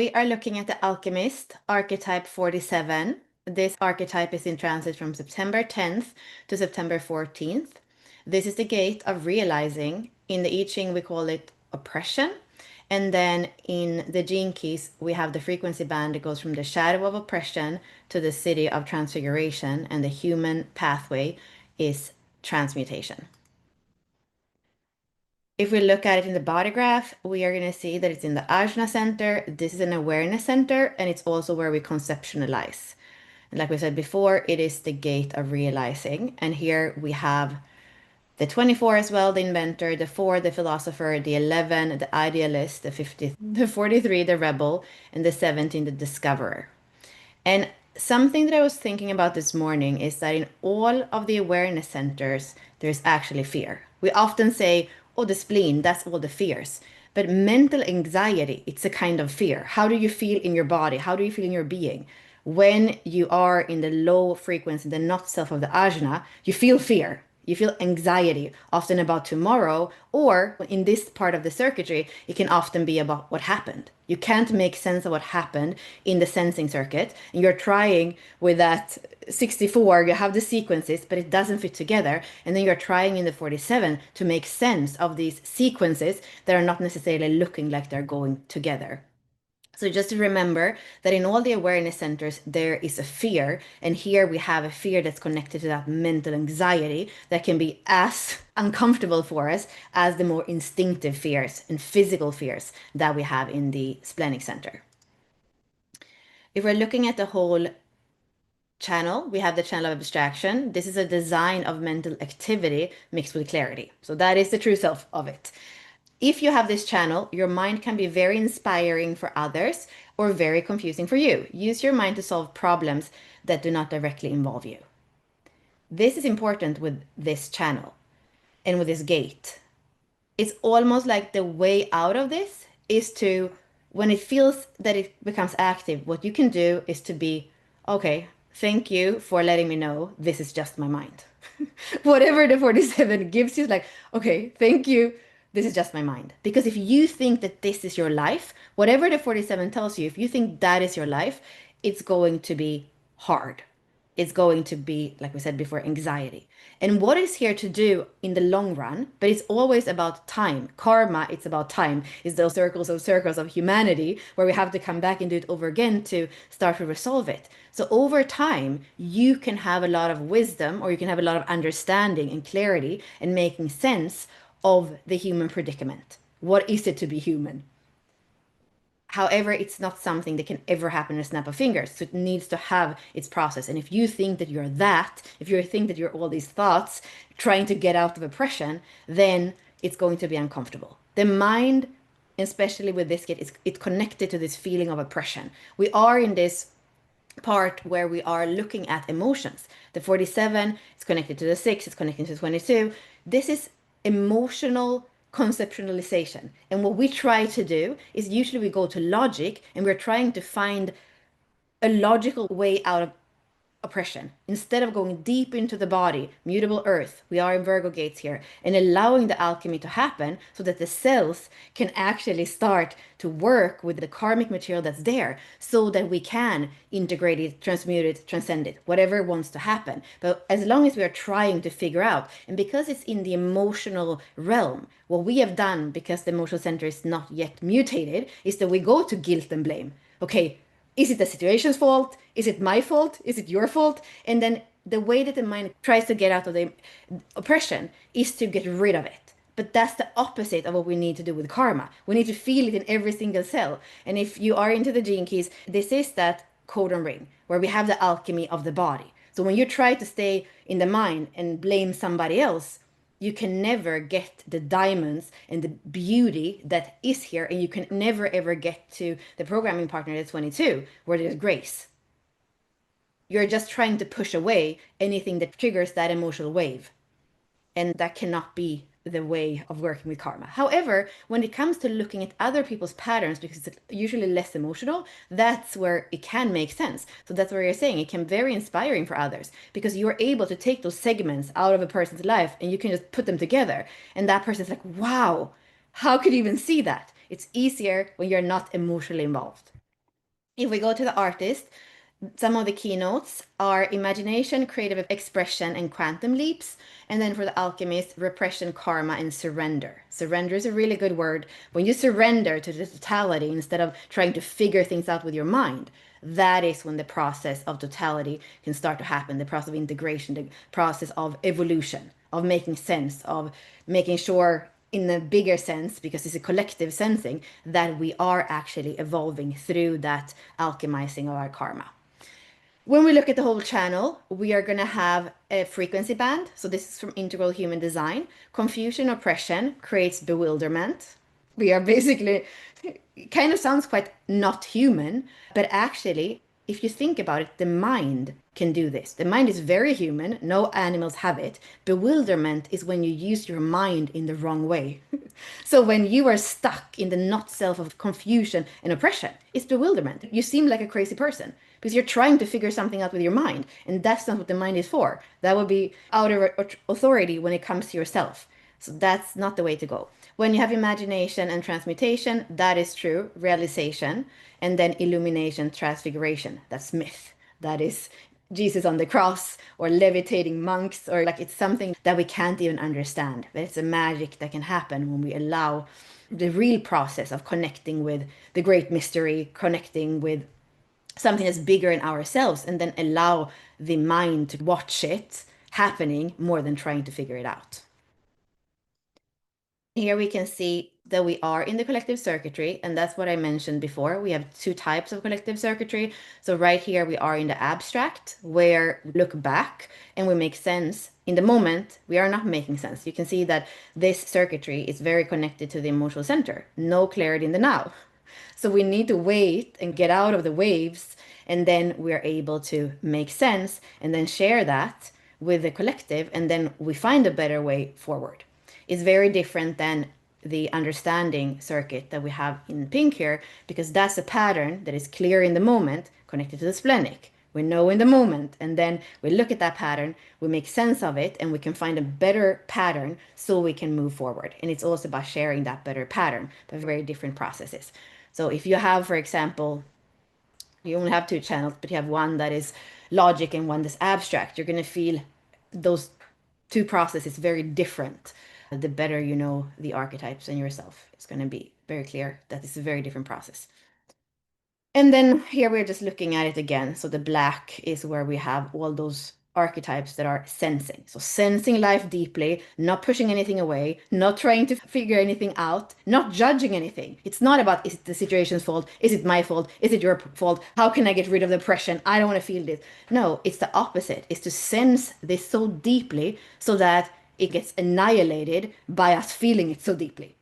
We are looking at the Alchemist, archetype 47. This archetype is in transit from September 10th to September 14th. This is the gate of realizing. In the I Ching, we call it oppression. And then in the gene keys, we have the frequency band that goes from the shadow of oppression to the city of transfiguration. And the human pathway is transmutation. If we look at it in the body graph, we are going to see that it's in the ajna center. This is an awareness center, and it's also where we conceptualize. And like we said before, it is the gate of realizing. And here we have the 24 as well, the inventor, the 4, the philosopher, the 11, the idealist, the 50, the 43, the rebel, and the 17, the discoverer. And something that I was thinking about this morning is that in all of the awareness centers, there's actually fear. We often say, oh, the spleen, that's all the fears. But mental anxiety, it's a kind of fear. How do you feel in your body? How do you feel in your being? When you are in the low frequency, the not self of the ajna, you feel fear. You feel anxiety, often about tomorrow, or in this part of the circuitry, it can often be about what happened. You can't make sense of what happened in the sensing circuit, and you're trying with that 64, you have the sequences, but it doesn't fit together. And then you're trying in the 47 to make sense of these sequences that are not necessarily looking like they're going together. So just to remember that in all the awareness centers, there is a fear. And here we have a fear that's connected to that mental anxiety that can be as uncomfortable for us as the more instinctive fears and physical fears that we have in the splenic center. If we're looking at the whole channel, we have the channel of abstraction. This is a design of mental activity mixed with clarity. So that is the true self of it. If you have this channel, your mind can be very inspiring for others or very confusing for you. Use your mind to solve problems that do not directly involve you. This is important with this channel and with this gate. It's almost like the way out of this is to, when it feels that it becomes active, what you can do is to be, okay, thank you for letting me know this is just my mind. Whatever the 47 gives you, like, okay, thank you. This is just my mind. Because if you think that this is your life, whatever the 47 tells you, if you think that is your life, it's going to be hard. It's going to be, like we said before, anxiety. And what is here to do in the long run, but it's always about time. Karma, it's about time. It's those circles of humanity where we have to come back and do it over again to start to resolve it. So over time, you can have a lot of wisdom or you can have a lot of understanding and clarity and making sense of the human predicament. What is it to be human? However, it's not something that can ever happen in a snap of fingers. So it needs to have its process. And if you think that you're that, if you think that you're all these thoughts trying to get out of oppression, then it's going to be uncomfortable. The mind, especially with this gate, it's connected to this feeling of oppression. We are in this part where we are looking at emotions. The 47 is connected to the 6, it's connected to 22. This is emotional conceptualization. And what we try to do is usually we go to logic and we're trying to find a logical way out of oppression instead of going deep into the body, mutable earth. We are in Virgo gates here and allowing the alchemy to happen so that the cells can actually start to work with the karmic material that's there so that we can integrate it, transmute it, transcend it, whatever wants to happen. But as long as we are trying to figure out, and because it's in the emotional realm, what we have done, because the emotional center is not yet mutated, is that we go to guilt and blame. Okay, is it the situation's fault? Is it my fault? Is it your fault? And then the way that the mind tries to get out of the oppression is to get rid of it. But that's the opposite of what we need to do with karma. We need to feel it in every single cell. And if you are into the gene keys, this is that codon ring where we have the alchemy of the body. So when you try to stay in the mind and blame somebody else, you can never get the diamonds and the beauty that is here, and you can never ever get to the programming partner at 22 where there's grace. You're just trying to push away anything that triggers that emotional wave, and that cannot be the way of working with karma. However, when it comes to looking at other people's patterns, because it's usually less emotional, that's where it can make sense. So that's where you're saying it can be very inspiring for others because you're able to take those segments out of a person's life and you can just put them together. And that person's like, wow, how could you even see that? It's easier when you're not emotionally involved. If we go to the artist, some of the keynotes are imagination, creative expression, and quantum leaps. And then for the alchemist, repression, karma, and surrender. Surrender is a really good word. When you surrender to the totality instead of trying to figure things out with your mind, that is when the process of totality can start to happen, the process of integration, the process of evolution, of making sense, of making sure in a bigger sense, because it's a collective sensing, that we are actually evolving through that alchemizing of our karma. When we look at the whole channel, we are going to have a frequency band. So this is from Integral Human Design. Confusion, oppression creates bewilderment. We are basically, it kind of sounds quite not human, but actually, if you think about it, the mind can do this. The mind is very human. No animals have it. Bewilderment is when you use your mind in the wrong way. So when you are stuck in the not self of confusion and oppression, it's bewilderment. You seem like a crazy person because you're trying to figure something out with your mind, and that's not what the mind is for. That would be out of authority when it comes to yourself. So that's not the way to go. When you have imagination and transmutation, that is true, realization, and then illumination, transfiguration, that's myth. That is Jesus on the cross or levitating monks, or like it's something that we can't even understand. But it's a magic that can happen when we allow the real process of connecting with the great mystery, connecting with something that's bigger in ourselves, and then allow the mind to watch it happening more than trying to figure it out. Here we can see that we are in the collective circuitry, and that's what I mentioned before. We have two types of collective circuitry. So right here we are in the abstract, where we look back and we make sense. In the moment, we are not making sense. You can see that this circuitry is very connected to the emotional center. No clarity in the now. So we need to wait and get out of the waves, and then we're able to make sense and then share that with the collective, and then we find a better way forward. It's very different than the understanding circuit that we have in pink here, because that's a pattern that is clear in the moment, connected to the splenic. We know in the moment, and then we look at that pattern, we make sense of it, and we can find a better pattern so we can move forward. And it's also about sharing that better pattern, but very different processes. So if you have, for example, you only have two channels, but you have one that is logic and one that's abstract, you're going to feel those two processes very different. The better you know the archetypes and yourself, it's going to be very clear that it's a very different process. And then here we're just looking at it again. So the black is where we have all those archetypes that are sensing. So sensing life deeply, not pushing anything away, not trying to figure anything out, not judging anything. It's not about, is it the situation's fault? Is it my fault? Is it your fault? How can I get rid of the oppression? I don't want to feel this. No, it's the opposite. It's to sense this so deeply so that it gets annihilated by us feeling it so deeply.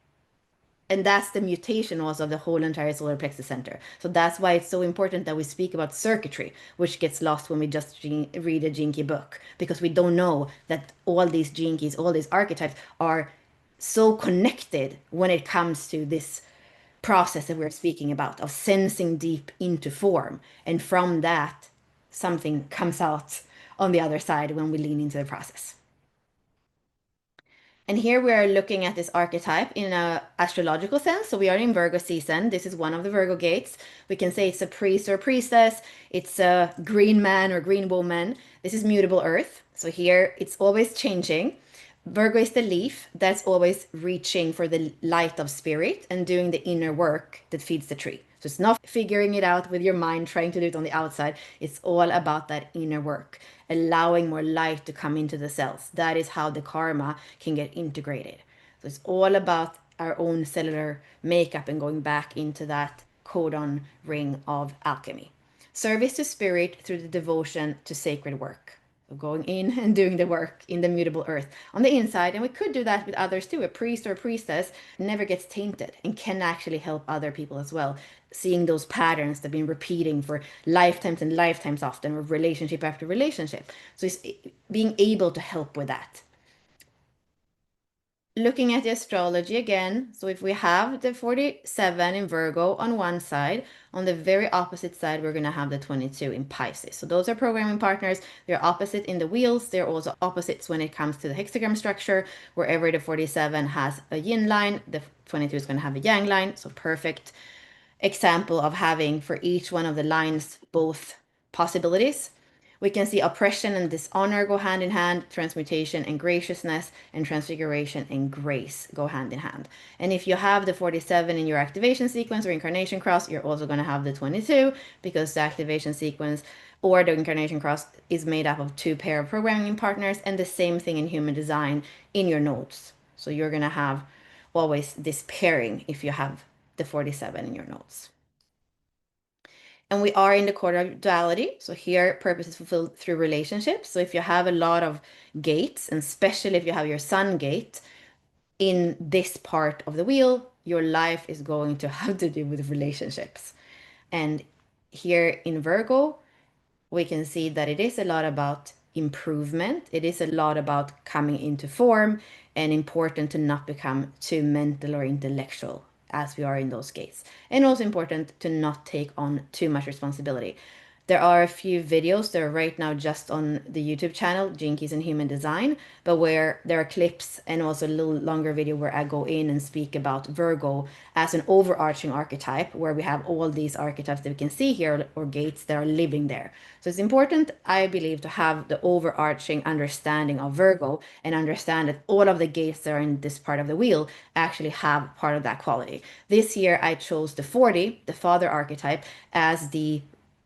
And that's the mutation also of the whole entire solar plexus center. So that's why it's so important that we speak about circuitry, which gets lost when we just read a Gene Key book, because we don't know that all these Gene Keys, all these archetypes are so connected when it comes to this process that we're speaking about of sensing deep into form. And from that, something comes out on the other side when we lean into the process. And here we are looking at this archetype in a astrological sense. So we are in Virgo season. This is one of the Virgo gates. We can say it's a priest or priestess. It's a green man or green woman. This is mutable earth. So here it's always changing. Virgo is the leaf that's always reaching for the light of spirit and doing the inner work that feeds the tree. So it's not figuring it out with your mind, trying to do it on the outside. It's all about that inner work, allowing more light to come into the cells. That is how the karma can get integrated. So it's all about our own cellular makeup and going back into that codon ring of alchemy. Service to spirit through the devotion to sacred work. So going in and doing the work in the mutable earth on the inside. And we could do that with others too. A priest or a priestess never gets tainted and can actually help other people as well. Seeing those patterns that have been repeating for lifetimes and lifetimes often, or relationship after relationship. So it's being able to help with that. Looking at the astrology again, so if we have the 47 in Virgo on one side, on the very opposite side, we're going to have the 22 in Pisces. So those are programming partners. They're opposite in the wheels. They're also opposites when it comes to the hexagram structure. Wherever the 47 has a yin line, the 22 is going to have a yang line. So perfect example of having for each one of the lines both possibilities. We can see oppression and dishonor go hand in hand, transmutation and graciousness, and transfiguration and grace go hand in hand. And if you have the 47 in your activation sequence or incarnation cross, you're also going to have the 22 because the activation sequence or the incarnation cross is made up of two pair of programming partners, and the same thing in human design in your nodes. So you're going to have always this pairing if you have the 47 in your nodes. And we are in the quarter of duality. So here, purpose is fulfilled through relationships. So if you have a lot of gates, and especially if you have your sun gate in this part of the wheel, your life is going to have to do with relationships. And here in Virgo, we can see that it is a lot about improvement. It is a lot about coming into form, and important to not become too mental or intellectual as we are in those gates. And also important to not take on too much responsibility. There are a few videos that are right now just on the YouTube channel, Gene Keys and Human Design, but where there are clips and also a little longer video where I go in and speak about Virgo as an overarching archetype, where we have all these archetypes that we can see here, or gates that are living there. So it's important, I believe, to have the overarching understanding of Virgo and understand that all of the gates that are in this part of the wheel actually have part of that quality. This year, I chose the 40, the father archetype, as the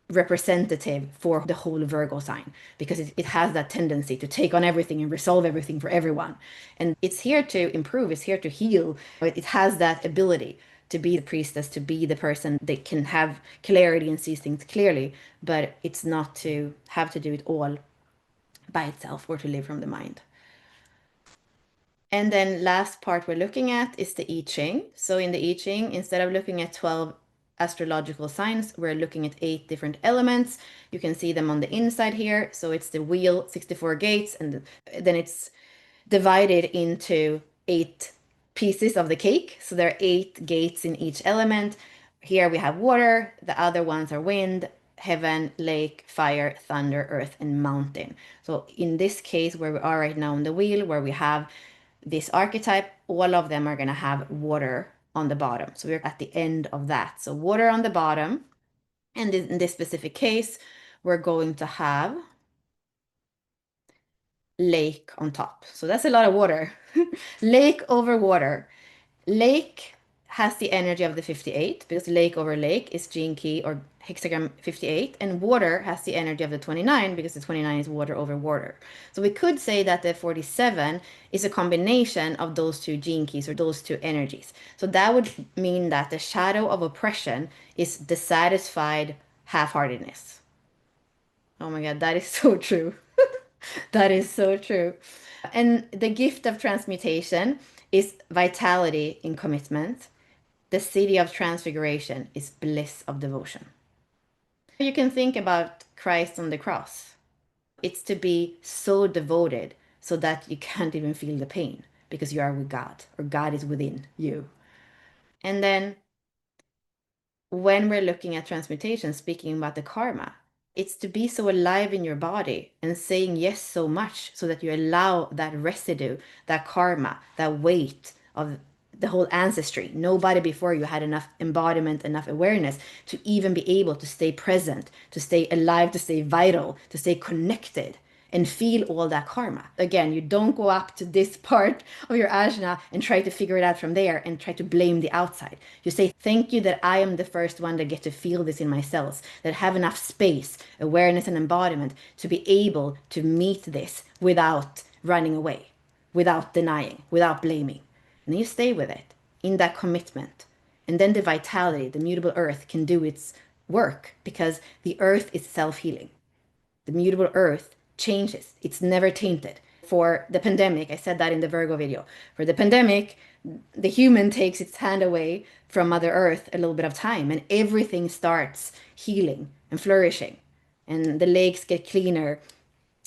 representative for the whole Virgo sign because it has that tendency to take on everything and resolve everything for everyone. And it's here to improve, it's here to heal. It has that ability to be the priestess, to be the person that can have clarity and sees things clearly, but it's not to have to do it all by itself or to live from the mind. And then last part we're looking at is the I Ching. So in the I Ching, instead of looking at 12 astrological signs, we're looking at 8 different elements. You can see them on the inside here. So it's the wheel, 64 gates, and then it's divided into 8 pieces of the cake. So there are 8 gates in each element. Here we have water, the other ones are wind, heaven, lake, fire, thunder, earth, and mountain. So in this case, where we are right now on the wheel, where we have this archetype, all of them are going to have water on the bottom. So we're at the end of that. So water on the bottom. And in this specific case, we're going to have lake on top. So that's a lot of water. Lake over water. Lake has the energy of the 58 because lake over lake is gene key or hexagram 58, and water has the energy of the 29 because the 29 is water over water. So we could say that the 47 is a combination of those two gene keys or those two energies. So that would mean that the shadow of oppression is dissatisfied half-heartedness. Oh my God, that is so true. That is so true. And the gift of transmutation is vitality in commitment. The city of transfiguration is bliss of devotion. You can think about Christ on the cross. It's to be so devoted so that you can't even feel the pain because you are with God or God is within you. And then when we're looking at transmutation, speaking about the karma, it's to be so alive in your body and saying yes so much so that you allow that residue, that karma, that weight of the whole ancestry. Nobody before you had enough embodiment, enough awareness to even be able to stay present, to stay alive, to stay vital, to stay connected and feel all that karma. Again, you don't go up to this part of your ajna and try to figure it out from there and try to blame the outside. You say, thank you that I am the first one that get to feel this in my cells, that have enough space, awareness, and embodiment to be able to meet this without running away, without denying, without blaming. And then you stay with it in that commitment. And then the vitality, the mutable earth can do its work because the earth is self-healing. The mutable earth changes. It's never tainted. For the pandemic, I said that in the Virgo video. For the pandemic, the human takes its hand away from Mother Earth a little bit of time, and everything starts healing and flourishing. And the lakes get cleaner,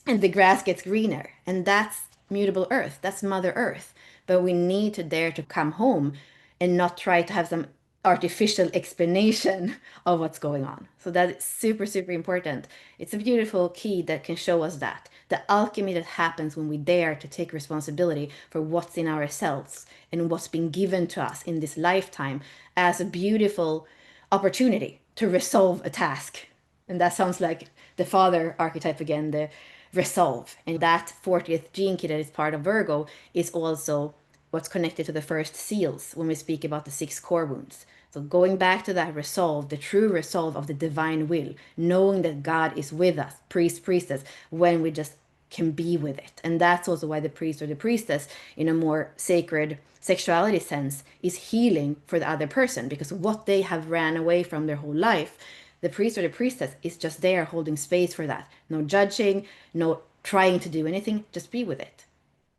and the grass gets greener. And that's mutable earth. That's Mother Earth. But we need to dare to come home and not try to have some artificial explanation of what's going on. So that is super, super important. It's a beautiful key that can show us that. The alchemy that happens when we dare to take responsibility for what's in ourselves and what's been given to us in this lifetime as a beautiful opportunity to resolve a task. And that sounds like the father archetype again, the resolve. And that 40th gene key that is part of Virgo is also what's connected to the first seals when we speak about the six core wounds. So going back to that resolve, the true resolve of the divine will, knowing that God is with us, priest, priestess, when we just can be with it. And that's also why the priest or the priestess, in a more sacred sexuality sense, is healing for the other person, because what they have ran away from their whole life, the priest or the priestess is just there holding space for that. No judging, no trying to do anything, just be with it.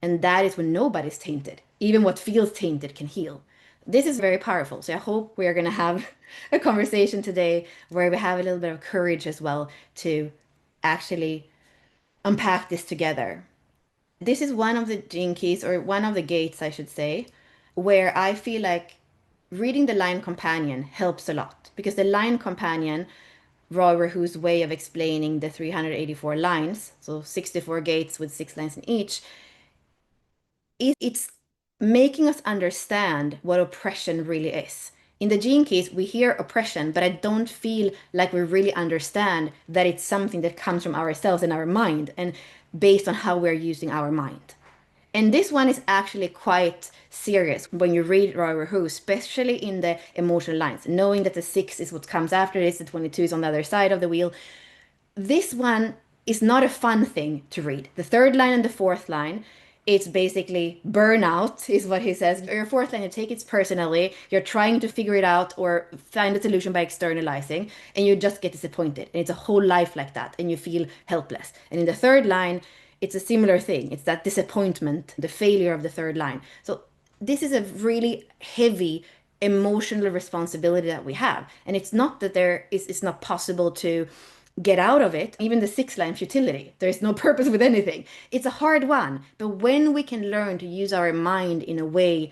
And that is when nobody's tainted. Even what feels tainted can heal. This is very powerful. So I hope we are going to have a conversation today where we have a little bit of courage as well to actually unpack this together. This is one of the gene keys, or one of the gates, I should say, where I feel like reading the line companion helps a lot, because the line companion, Roy Rahu's way of explaining the 384 lines, so 64 gates with 6 lines in each, it's making us understand what oppression really is. In the gene keys, we hear oppression, but I don't feel like we really understand that it's something that comes from ourselves and our mind, and based on how we're using our mind. And this one is actually quite serious when you read Roy Rahu, especially in the emotional lines, knowing that the 6 is what comes after this, the 22 is on the other side of the wheel. This one is not a fun thing to read. The third line and the fourth line, it's basically burnout, is what he says. Your fourth line, you take it personally, you're trying to figure it out or find a solution by externalizing, and you just get disappointed. And it's a whole life like that, and you feel helpless. And in the third line, it's a similar thing. It's that disappointment, the failure of the third line. So this is a really heavy emotional responsibility that we have. And it's not that it's not possible to get out of it. Even the 6 line futility, there's no purpose with anything. It's a hard one. But when we can learn to use our mind in a way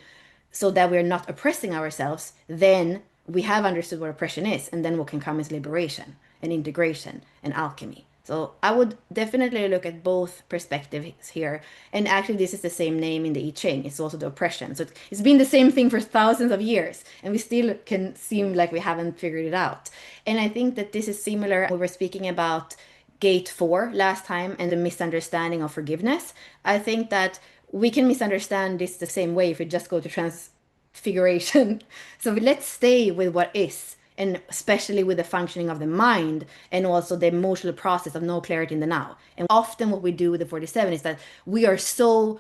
so that we're not oppressing ourselves, then we have understood what oppression is. And then what can come is liberation and integration and alchemy. So I would definitely look at both perspectives here. And actually, this is the same name in the I Ching. It's also the oppression. So it's been the same thing for thousands of years, and we still can seem like we haven't figured it out. And I think that this is similar. We were speaking about gate 4 last time and the misunderstanding of forgiveness. I think that we can misunderstand this the same way if we just go to transfiguration. So let's stay with what is, and especially with the functioning of the mind and also the emotional process of no clarity in the now. And often what we do with the 47 is that we are so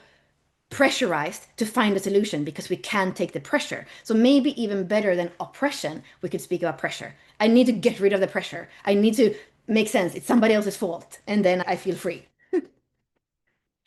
pressurized to find a solution because we can't take the pressure. So maybe even better than oppression, we could speak about pressure. I need to get rid of the pressure. I need to make sense. It's somebody else's fault. And then I feel free.